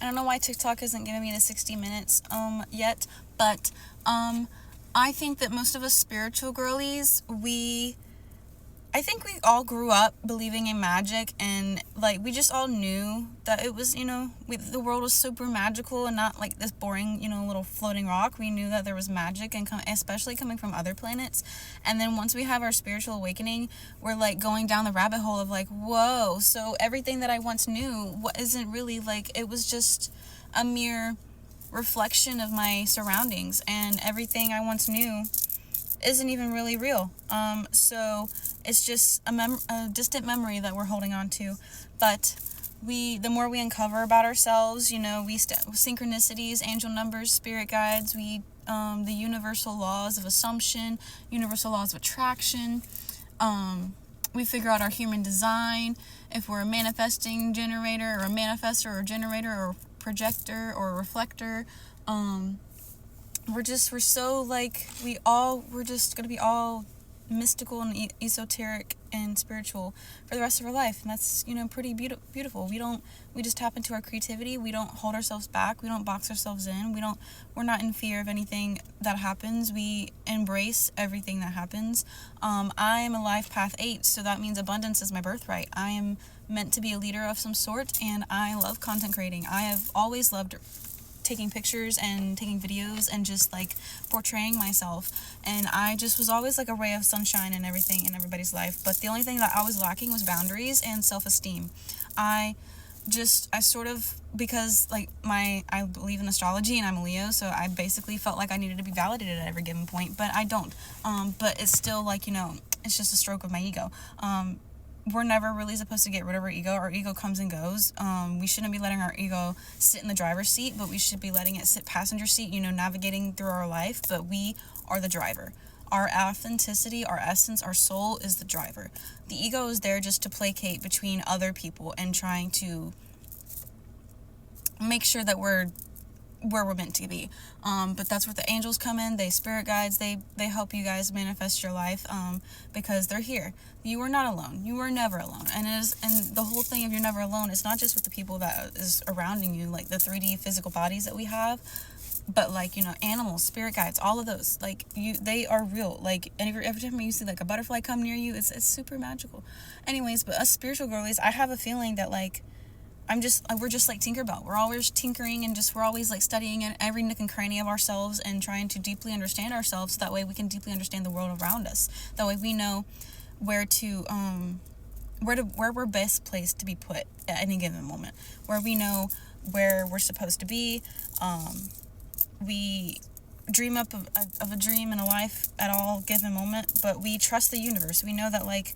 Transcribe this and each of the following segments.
I don't know why TikTok isn't giving me the 60 minutes yet, but I think that most of us spiritual girlies, I think we all grew up believing in magic, and like we just all knew that it was, the world was super magical and not like this boring, little floating rock. We knew that there was magic, and especially coming from other planets. And then once we have our spiritual awakening, we're like going down the rabbit hole of like, whoa, so everything that I once knew isn't really, like, it was just a mere reflection of my surroundings, and everything I once knew isn't even really real. So it's just a distant memory that we're holding on to. But the more we uncover about ourselves, synchronicities, angel numbers, spirit guides, the universal laws of assumption, universal laws of attraction. We figure out our human design, if we're a manifesting generator or a manifestor or a generator or projector or a reflector. We're so like, we're just going to be all mystical and esoteric and spiritual for the rest of our life. And that's, pretty beautiful. We just tap into our creativity. We don't hold ourselves back. We don't box ourselves in. We're not in fear of anything that happens. We embrace everything that happens. I am a life path 8, so that means abundance is my birthright. I am meant to be a leader of some sort, and I love content creating. I have always loved taking pictures and taking videos and just like portraying myself, and I just was always like a ray of sunshine and everything in everybody's life. But the only thing that I was lacking was boundaries and self-esteem. I sort of, because like I believe in astrology and I'm a Leo, so I basically felt like I needed to be validated at every given point, but I don't. But it's still like, it's just a stroke of my ego. We're never really supposed to get rid of our ego. Our ego comes and goes. We shouldn't be letting our ego sit in the driver's seat, but we should be letting it sit passenger seat, navigating through our life. But we are the driver. Our authenticity, our essence, our soul is the driver. The ego is there just to placate between other people and trying to make sure that we're where we're meant to be. But that's where the angels come in. They spirit guides. They help you guys manifest your life, because they're here. You are not alone. You are never alone. And the whole thing of you're never alone is not just with the people that is surrounding you, like the 3D physical bodies that we have, but like, animals, spirit guides, all of those, like they are real. Like, and every time you see like a butterfly come near you, it's super magical. Anyways, but us spiritual girlies, I have a feeling that like we're just like Tinkerbell. We're always tinkering, and we're always like studying in every nook and cranny of ourselves and trying to deeply understand ourselves, so that way we can deeply understand the world around us. That way we know where we're best placed to be put at any given moment, where we know where we're supposed to be. We dream up of a dream in a life at all given moment, but we trust the universe. We know that like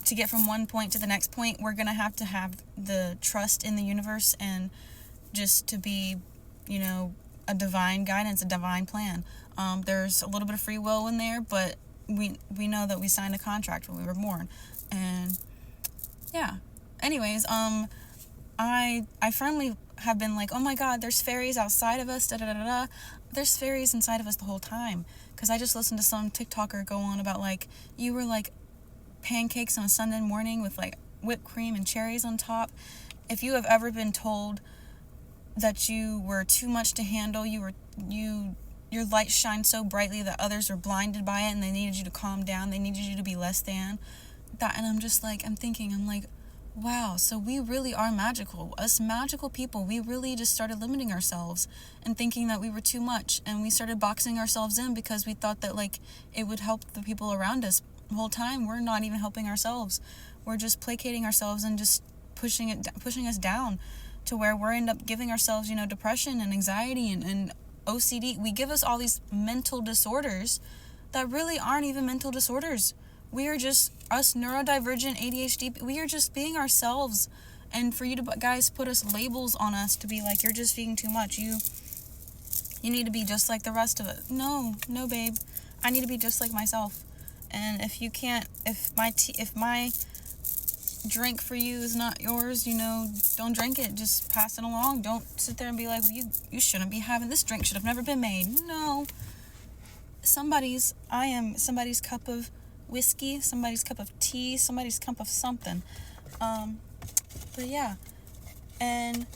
to get from one point to the next point, we're gonna have to have the trust in the universe, and just to be, a divine guidance, a divine plan. There's a little bit of free will in there, but we know that we signed a contract when we were born. And yeah, anyways, I firmly have been like, oh my god, there's fairies outside of us, da da da da. There's fairies inside of us the whole time. Because I just listened to some TikToker go on about like, you were like pancakes on a Sunday morning with like whipped cream and cherries on top. If you have ever been told that you were too much to handle, your light shined so brightly that others were blinded by it, and they needed you to calm down, they needed you to be less than that. And I'm just like, I'm like, wow, so we really are magical. Us magical people, we really just started limiting ourselves and thinking that we were too much, and we started boxing ourselves in because we thought that like it would help the people around us. The whole time we're not even helping ourselves. We're just placating ourselves and just pushing us down to where we end up giving ourselves, depression and anxiety and OCD. We give us all these mental disorders that really aren't even mental disorders. We are just us neurodivergent ADHD. We are just being ourselves. And for you to guys put us labels on us to be like, you're just being too much. You need to be just like the rest of it. No, babe. I need to be just like myself. And if you can't, if my drink for you is not yours, don't drink it. Just pass it along. Don't sit there and be like, well, you shouldn't be having this drink. Should have never been made. No. I am somebody's cup of whiskey, somebody's cup of tea, somebody's cup of something. But yeah. And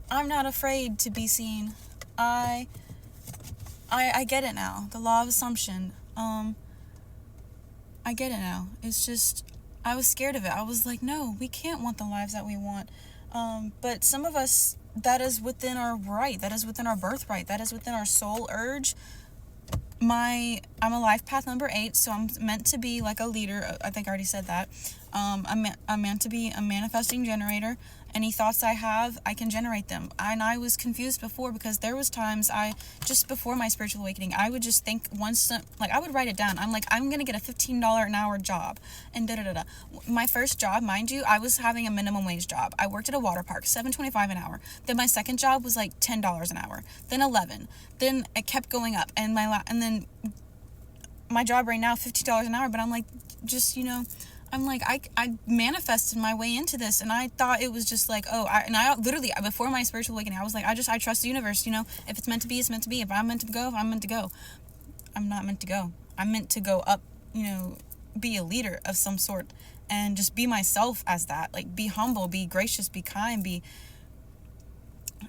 I'm not afraid to be seen. I get it now. The law of assumption. I get it now. It's just, I was scared of it. I was like, no, we can't want the lives that we want. But some of us, that is within our right. That is within our birthright. That is within our soul urge. I'm a life path number 8, so I'm meant to be like a leader. I think I already said that. I'm meant to be a manifesting generator. Any thoughts I have, I can generate them. And I was confused before because there was times just before my spiritual awakening, I would just think like I would write it down. I'm like, I'm going to get a $15 an hour job and da-da-da-da. My first job, mind you, I was having a minimum wage job. I worked at a water park, $7.25 an hour. Then my second job was like $10 an hour. Then 11. Then it kept going up. And then my job right now, $50 an hour. But I'm like, just, I'm like, I manifested my way into this, and I thought it was just like, I literally, before my spiritual awakening, I was like, I trust the universe, if it's meant to be, it's meant to be. If I'm meant to go, I'm meant to go. I'm not meant to go. I'm meant to go up, be a leader of some sort, and just be myself as that, like, be humble, be gracious, be kind, be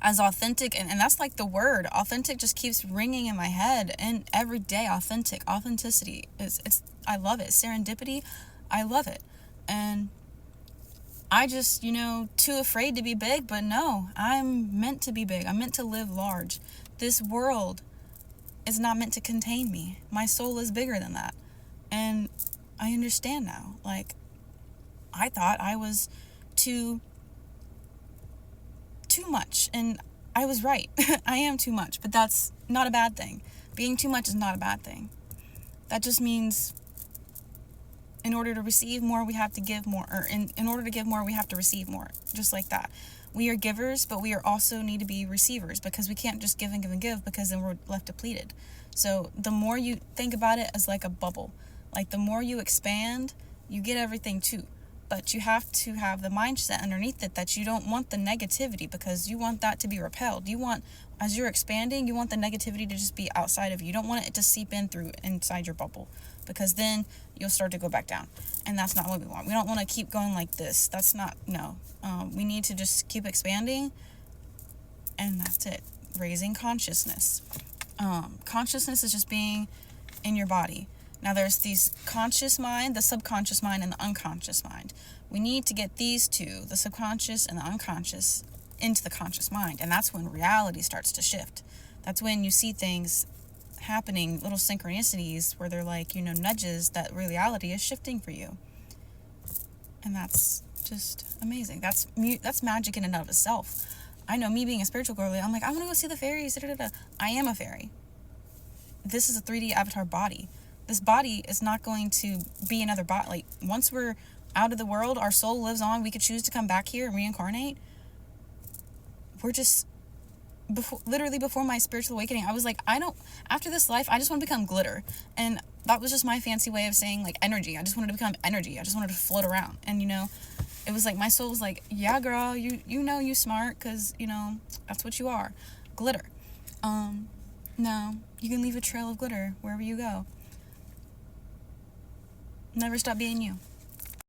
as authentic, and that's like the word authentic just keeps ringing in my head, and every day, authenticity it's I love it. Serendipity, I love it. And I just, too afraid to be big, but no, I'm meant to be big. I'm meant to live large. This world is not meant to contain me. My soul is bigger than that. And I understand now. Like, I thought I was too much, and I was right. I am too much, but that's not a bad thing. Being too much is not a bad thing. That just means in order to receive more, we have to give more, or in order to give more, we have to receive more, just like that. We are givers, but we are also need to be receivers, because we can't just give and give and give, because then we're left depleted. So the more you think about it as like a bubble, like the more you expand, you get everything too. But you have to have the mindset underneath it that you don't want the negativity, because you want that to be repelled. You want, as you're expanding, you want the negativity to just be outside of you. You don't want it to seep in through inside your bubble, because then you'll start to go back down. And that's not what we want. We don't want to keep going like this. That's not, no. We need to just keep expanding, and that's it. Raising consciousness. Consciousness is just being in your body. Now there's these conscious mind, the subconscious mind, and the unconscious mind. We need to get these two, the subconscious and the unconscious, into the conscious mind. And that's when reality starts to shift. That's when you see things happening, little synchronicities where they're like, nudges that reality is shifting for you. And that's just amazing. That's magic in and of itself. I know, me being a spiritual girly, I'm like, I want to go see the fairies. I am a fairy. This is a 3D avatar body. This body is not going to be another body. Like, once we're out of the world, our soul lives on. We could choose to come back here and reincarnate. We're just, literally before my spiritual awakening, I was like, after this life, I just want to become glitter. And that was just my fancy way of saying, like, energy. I just wanted to become energy. I just wanted to float around. And, it was like, my soul was like, yeah, girl, you smart, because, that's what you are. Glitter. No, you can leave a trail of glitter wherever you go. Never stop being you.